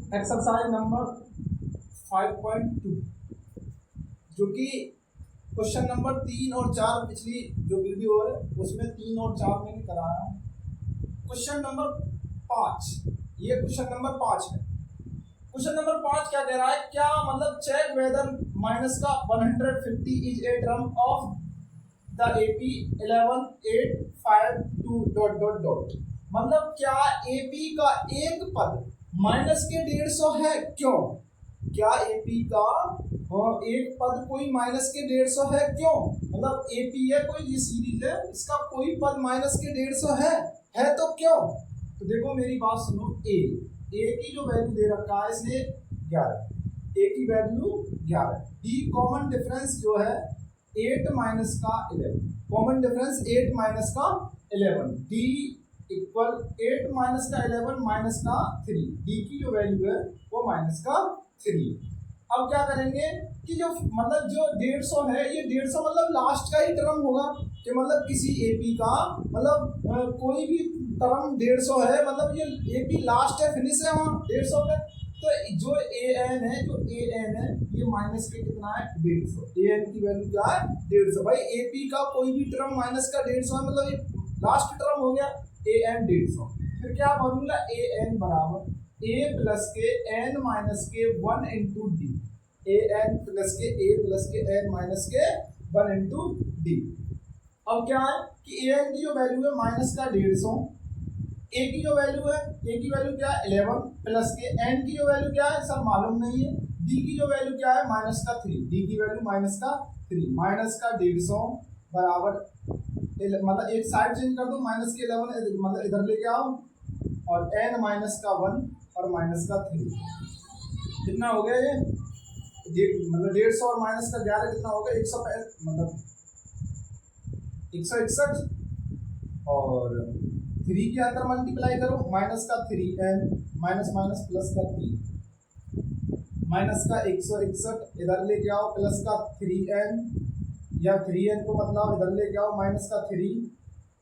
Exercise number 5.2 जो कि question number 3 और 4 पिछली जो वीडियो है उसमें 3 और 4 मैंने कराया है। क्वेश्चन नंबर 5, ये क्वेश्चन नंबर 5 है। क्वेश्चन नंबर 5 क्या कह रहा है, क्या मतलब चेक वेदर माइनस का 150 is a term of the AP 11852 dot dot dot. मतलब क्या AP का एक पद माइनस के 150 है, क्यों? क्या AP का एक पद कोई माइनस के 150 है, क्यों? मतलब AP है कोई, ये सीरीज है, इसका कोई पद माइनस के 150 है तो क्यों? तो देखो मेरी बात सुनो, A की जो वैल्यू दे रखा है इसने 11, A की वैल्यू 11, D कॉमन डिफरेंस जो है 8 माइनस का 11, कॉमन डिफरेंस 8 माइनस का 11, D इक्वल 8 माइनस का 11 माइनस का 3, D की जो वैल्यू है वो माइनस का 3। अब क्या करेंगे कि जो मतलब जो 150 है, ये 150 मतलब लास्ट का ही टर्म होगा कि मतलब किसी AP का मतलब कोई भी टर्म 150 है, मतलब ये AP लास्ट है, फिनिश है वहाँ 150 पे। तो जो AN है, जो AN है ये माइनस के कितना है 150, AN की वैल्यू क्या है 150। भाई AP का कोई भी टर्म माइनस का 150 है, मतलब ये लास्ट टर्म हो गया AN 150। फिर क्या फॉर्मूला, AN बराबर A प्लस के N माइनस के 1 इंटू डी, AN प्लस के A प्लस के N माइनस के 1 इंटू डी। अब क्या है कि AN की जो वैल्यू है माइनस का 150, A की जो वैल्यू है, A की वैल्यू क्या है 11 प्लस के N की जो वैल्यू क्या है सर मालूम नहीं है, D की जो वैल्यू क्या है माइनस का 3, D की वैल्यू माइनस का 3, माइनस का 150 बराबर मतलब एक साइड चेंज कर दो, माइनस के 11 मतलब इधर लेके आओ और N माइनस का 1 और माइनस का 3, कितना हो गया ये मतलब 150 और माइनस का 11 कितना हो गया 100, मतलब 161 और 3 के अंदर मल्टीप्लाई करो, माइनस का 3N माइनस माइनस प्लस का 3, माइनस का 161 इधर लेके आओ प्लस का 3N या 3N को मतलब इधर लेके आओ माइनस का 3,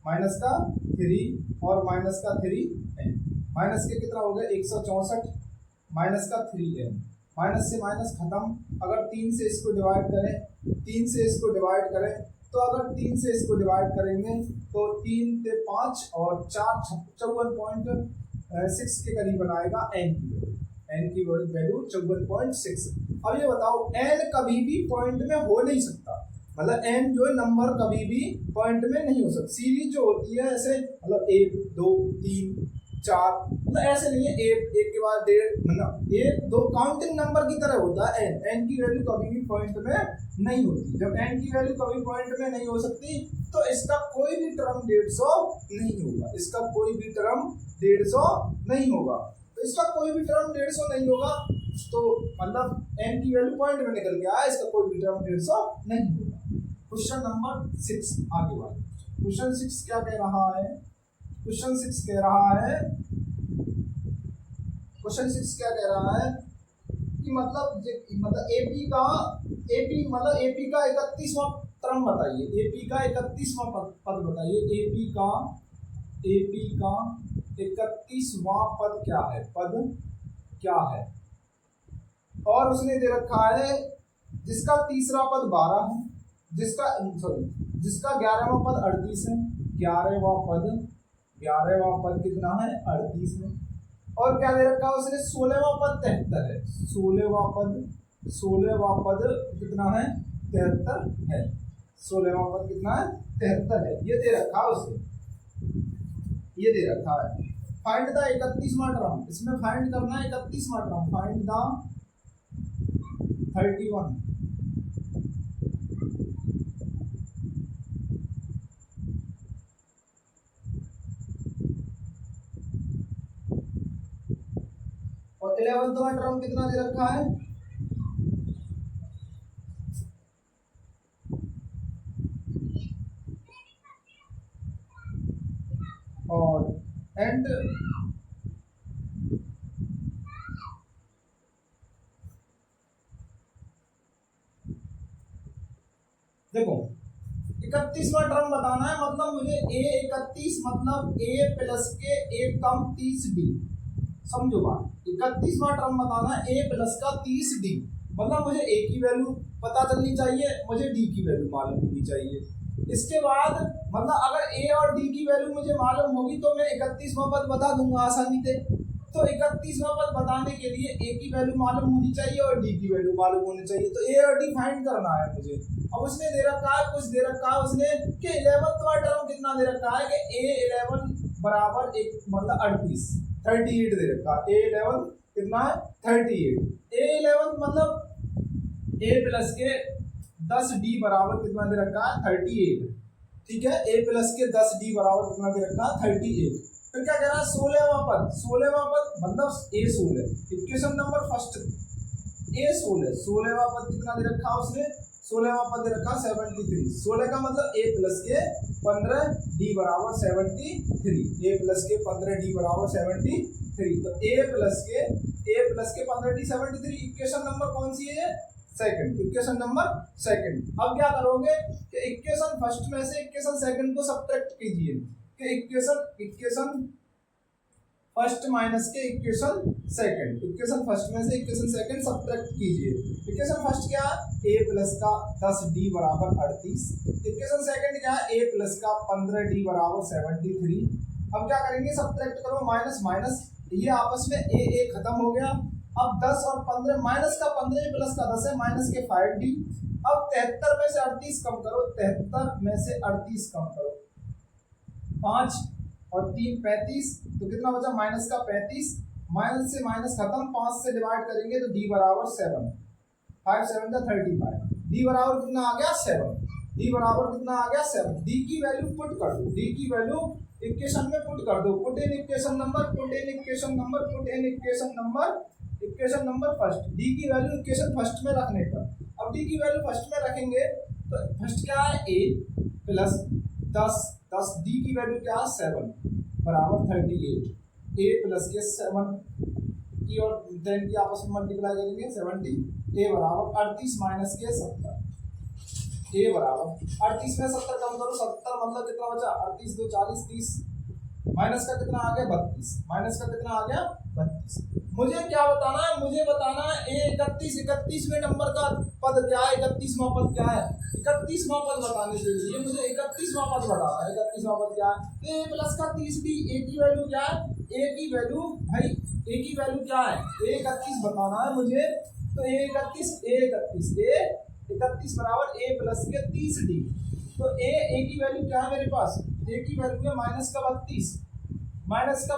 माइनस का 3 और माइनस का 3N, माइनस के कितना हो गया 164 माइनस का 3N, माइनस से माइनस खत्म। अगर 3 से इसको डिवाइड करें, 3 से इसको डिवाइड करें तो अगर 3 से इसको डिवाइड करेंगे तो 3 से 5 और 4 54.6 के करीब बनाएगा N की वैल्यू 54.6। अब ये बताओ N कभी भी पॉइंट में हो नहीं सकता, मतलब N जो है नंबर कभी भी पॉइंट में नहीं हो सकता। सीरीज जो होती है ऐसे मतलब 1 2 3 4 मतलब ऐसे नहीं है, एक के बाद 1.5 मतलब 1 2 काउंटिंग नंबर की तरह होता है N की वैल्यू कभी भी पॉइंट में नहीं होती। जब N की वैल्यू कभी पॉइंट में नहीं हो सकती तो इसका कोई भी टर्म 150 नहीं होगा, इसका कोई भी टर्म 150 नहीं होगा, तो इसका कोई भी टर्म 150 नहीं होगा, तो मतलब N की वैल्यू पॉइंट में निकल गया, इसका कोई भी टर्म 150 नहीं होगा। क्वेश्चन नंबर 6 आगे बढ़े। क्वेश्चन 6 क्या कह रहा है, क्वेश्चन 6 कह रहा है, क्वेश्चन 6 क्या कह रहा है कि मतलब AP मतलब AP का 31वां टर्म बताइए, AP का 31वां पद बताइए, AP का 31वां पद क्या है, पद क्या है? और उसने दे रखा है जिसका तीसरा पद 12 है, जिसका 11वां पद 38 है, 11वां पद कितना है 38 है, और क्या दे रखा है उसने 16वां पद 73 है, 16वां पद कितना है 73 है, 16वां पद कितना है 73 है, ये दे रखा है उसने, ये दे रखा है। फाइंड द 31वां टर्म, इसमें फाइंड करना है 31वां टर्म, फाइंड द 31 और 11वां टर्म कितना दे रखा है, और एंड देखो 31वां टर्म बताना है, मतलब मुझे A 31 मतलब A प्लस के 1 कम 30 D, समझो बात, 31वां टर्म बताना है a प्लस का 30d, मतलब मुझे a की वैल्यू पता चलनी चाहिए, मुझे d की वैल्यू मालूम होनी चाहिए। इसके बाद मतलब अगर a और d की वैल्यू मुझे मालूम होगी तो मैं 31वां पद बता दूंगा आसानी से। तो 31वां पद बताने के लिए a की वैल्यू मालूम होनी चाहिए और d की वैल्यू मालूम होनी चाहिए, तो a और d फाइंड करना है मुझे। अब उसने दे रखा है, कुछ दे रखा है उसने कि 11वां टर्म कितना दे रखा है कि a11 बराबर एक मतलब 38 दे रखा है। a11 कितना है 38, a11 मतलब a प्लस के 10d बराबर कितना दे रखा है 38, ठीक है। a प्लस के 10d बराबर कितना दे रखा है 38। फिर क्या कह रहा है 16वां पद, 16वां पद मतलब a16, equation number first a16, 16वां पद कितना दे रखा है उसने, 16वां पद दे रखा 73, 16 का मतलब a प्लस के 15d बराबर 73, a प्लस के 15d बराबर 73, तो a प्लस के 15d 73, इक्वेशन नंबर कौन सी है, सेकंड, इक्वेशन नंबर सेकंड। अब क्या करोगे कि इक्वेशन फर्स्ट में से इक्वेशन सेकंड को सब्ट्रैक्ट कीजिए, कि इक्वेशन फर्स्ट माइनस के इक्वेशन सेकंड, इक्वेशन फर्स्ट में से इक्वेशन सेकंड सब्ट्रैक्ट कीजिए। इक्वेशन फर्स्ट क्या है a प्लस का 10d बराबर 38, इक्वेशन सेकंड क्या है a प्लस का 15d बराबर 73। अब क्या करेंगे सब्ट्रैक्ट करो, माइनस माइनस, ये आपस में a खत्म हो गया। अब 10 और 15, माइनस का 15 प्लस का 10 है, माइनस के 5d। अब 73 में से 38 कम करो, 73 में से 38 कम करो, 5 और 3 35, तो कितना बचा माइनस का 35, माइनस से माइनस खत्म, 5 से डिवाइड करेंगे तो d बराबर 7, 5 7 का 35, d बराबर कितना आ गया 7, d बराबर कितना आ गया 7। d की वैल्यू पुट कर दो, d की वैल्यू इक्वेशन में पुट कर दो, put in equation number, put in equation number, put in equation number, equation number first, d की वैल्यू इक्वेशन फर्स्ट में रखने पर। अब d की वैल्यू फर्स्ट में रखेंगे तो फर्स्ट क्या है a प्लस 10 d की वैल्यू क्या है 7 बराबर 38, a प्लस के 7 की और 10 की आपस में मल्टीप्लाई करेंगे 70, a बराबर 38 माइनस के 70, a बराबर 38 में 70 कम करो, 70 मतलब कितना बचा 38 2 40 30, माइनस का कितना आ गया 32, माइनस का कितना आ गया 32। मुझे क्या बताना है, मुझे बताना है a 31वें नंबर का पद क्या है, 31वां पद क्या है, 31वां पद बताने के लिए मुझे 31वां पद बताना है। 31वां पद क्या है, a प्लस का 30d, a की वैल्यू क्या है, a की वैल्यू भाई a की वैल्यू क्या है, a 31 बताना है मुझे, तो a 31 बराबर a प्लस के 30d, तो a की वैल्यू क्या है मेरे पास, a की वैल्यू है माइनस का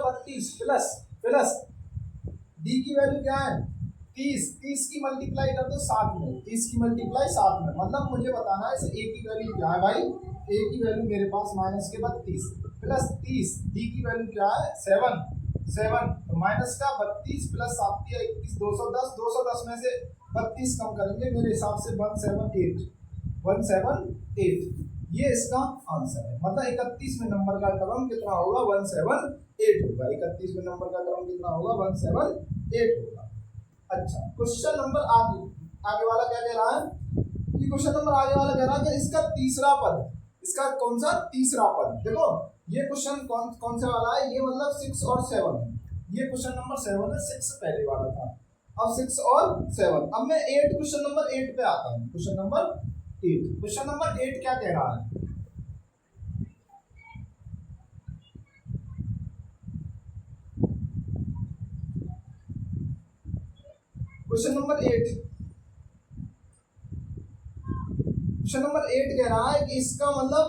32 प्लस d की वैल्यू क्या है 30 की मल्टीप्लाई कर दो 7 में, 30 की मल्टीप्लाई 7 में, मतलब मुझे बताना है इस a की वैल्यू क्या है भाई, a की वैल्यू मेरे पास माइनस के 32 प्लस 30, d की वैल्यू क्या है 7, तो माइनस का 32 प्लस 7 की 21, 210 में से 32 कम करेंगे मेरे हिसाब से 178, ये इसका आंसर है। मतलब 31वें नंबर का टर्म कितना होगा 178 होगा, 31वें नंबर का टर्म कितना होगा 178 होगा। अच्छा क्वेश्चन नंबर आगे वाला क्या कह रहा है कि क्वेश्चन नंबर आगे वाला कह रहा है कि इसका तीसरा पद, इसका कौन सा तीसरा पद, देखो ये क्वेश्चन कौन सा वाला है, ये मतलब 6 और 7 है, ये क्वेश्चन नंबर 7 है, 6 पहले वाला था, अब 6 और 7। अब मैं 8 क्वेश्चन नंबर 8 पे आता हूँ, क्वेश्चन नंबर 8 क्या कह रहा है, क्वेश्चन नंबर 8 कह रहा है कि इसका मतलब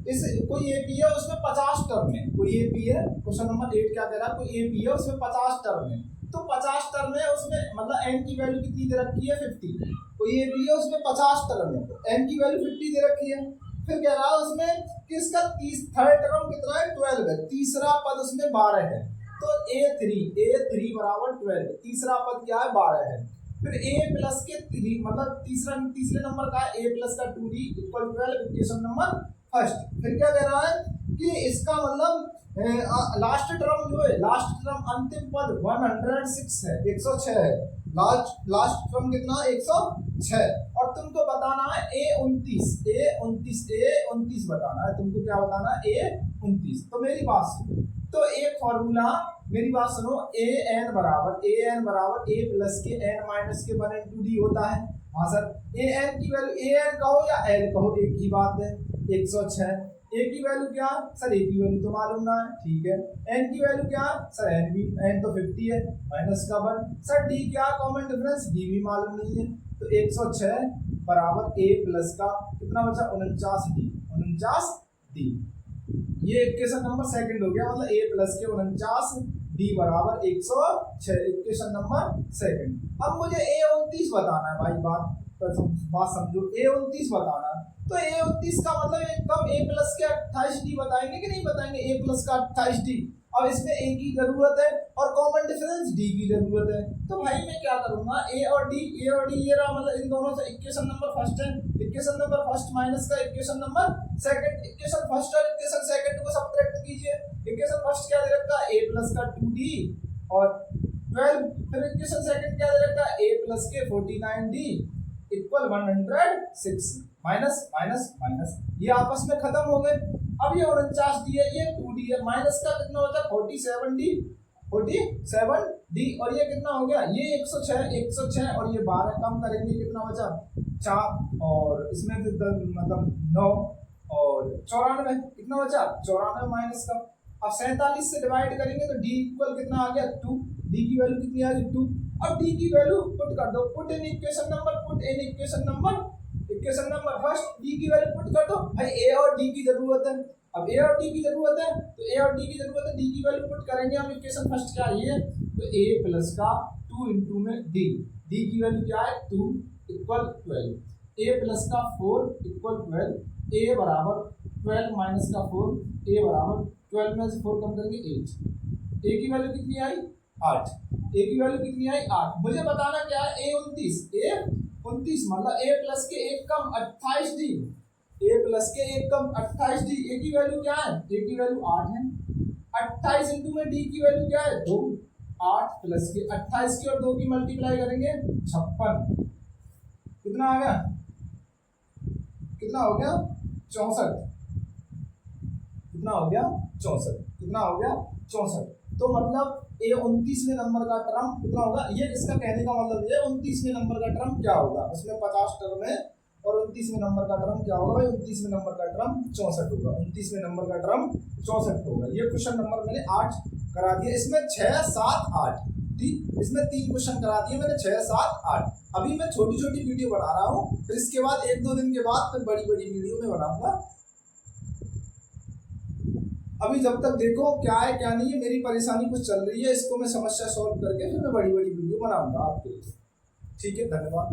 इस कोई एपी है उसमें 50 टर्म है, कोई एपी है, क्वेश्चन नंबर 8 क्या कह रहा है, कोई एपी है उसमें 50 टर्म है, तो 50 टर्म है उसमें मतलब n की वैल्यू कितनी दे रखी है 50, कोई एपी है उसमें 50 टर्म है तो n की वैल्यू 50 दे रखी है। फिर कह रहा है उसमें कि इसका थर्ड टर्म कितना है 12 है, तीसरा पद उसमें 12 है, तो a3 बराबर 12, तीसरा पद क्या है 12 है। फिर a प्लस के 3 मतलब तीसरे नंबर का a प्लस का 2d equal 12, equation number first. फिर क्या कह रहा है कि इसका मतलब लास्ट टर्म जो है, लास्ट टर्म अंतिम पद 106 है, 106 है, लास्ट टर्म कितना 106, और तुमको बताना है a29 बताना है, तुमको क्या बताना है a29। तो मेरी बात सुनो, तो एक फॉर्मूला मेरी बात सुनो, an बराबर a प्लस के n माइनस के 1 इंटू डी होता है। हाँ सर, an की वैल्यू an कहो या l कहो एक ही बात है, 106। a की वैल्यू क्या सर, a की वैल्यू तो मालूम ना है, ठीक है। n की वैल्यू क्या सर, n तो 50 है, माइनस का 1। सर d क्या कॉमन डिफरेंस, d भी मालूम नहीं है, तो 106 बराबर a प्लस का कितना बचा 49d। ये इक्वेशन नंबर सेकंड हो गया, मतलब a प्लस के 49 d बराबर 106, इक्वेशन नंबर सेकंड। अब मुझे a29 बताना है भाई, बात समझो, a29 बताना है। तो a29 का मतलब एकदम a प्लस के 28d बताएंगे कि नहीं बताएंगे, a प्लस का 28d। अब इसमें a की जरूरत है और कॉमन डिफरेंस d की जरूरत है, तो भाई मैं क्या करूंगा, a और d ये रहा, मतलब इन दोनों से इक्वेशन नंबर फर्स्ट है, इक्वेशन नंबर फर्स्ट माइनस का equation number second, equation first और इक्वेशन सेकंड को सब्ट्रैक्ट कीजिए। इक्वेशन फर्स्ट क्या दे रखा है, a प्लस का 2d और 12, फिर इक्वेशन सेकंड क्या दे रखा है, a प्लस के 49d equal 106, minus minus minus, ये आपस में खत्म हो गए। अब ये 49d है, ये 2d है, माइनस का कितना होता है 47d और ये कितना हो गया, ये 106 और ये 12 कम करेंगे कितना बचा 4, और इसमें मतलब 9 और 94 कितना बचा 94 माइनस का। अब 47 से डिवाइड करेंगे तो d इक्वल कितना आ गया 2, d की वैल्यू कितनी आ गई 2। अब d की वैल्यू पुट कर दो, put in equation number first, d की वैल्यू पुट कर दो भाई, a और d की जरूरत है। अब a और d की जरूरत है तो a और d की जरूरत है, d की वैल्यू पुट करेंगे हम, इक्वेशन फर्स्ट क्या है तो a प्लस का 2 इंटू में d की वैल्यू क्या है 2 इक्वल 12, a प्लस का 4 इक्वल 12, a बराबर 12 माइनस का 4, a बराबर 12 में से 4 कम करेंगे 8, a की वैल्यू कितनी आई 8, a की वैल्यू कितनी आई 8। मुझे बताना क्या है a29 मतलब a प्लस के 1 कम 28d, a प्लस के 1 कम 28d, a की वैल्यू क्या है, a की वैल्यू 8 है, 28 इंटू में d की वैल्यू क्या है 2, 8 प्लस के 28 की और 2 की मल्टीप्लाई करेंगे 56, कितना आ गया, कितना हो गया 64, कितना हो गया 64, कितना हो गया 64। तो मतलब ये 29वें नंबर का टर्म कितना होगा, ये इसका कहने का मतलब ये 29वें नंबर का टर्म क्या होगा, उसमें 50 टर्म है और 29वें नंबर का टर्म क्या होगा भाई, 29वें नंबर का टर्म 64 होगा, 29वें नंबर का टर्म 64 होगा। ये क्वेश्चन नंबर मैंने 8 करा दिया, इसमें 6 7 8 ठीक, इसमें 3 क्वेश्चन करा दिए मैंने 6 7 8। अभी मैं छोटी छोटी वीडियो बना रहा हूँ, फिर इसके बाद 1-2 दिन के बाद फिर बड़ी बड़ी वीडियो में बनाऊंगा। अभी जब तक देखो क्या है क्या नहीं है, मेरी परेशानी कुछ चल रही है, इसको मैं समस्या सॉल्व करके फिर मैं बड़ी बड़ी वीडियो बनाऊंगा आपके लिए। ठीक है, धन्यवाद।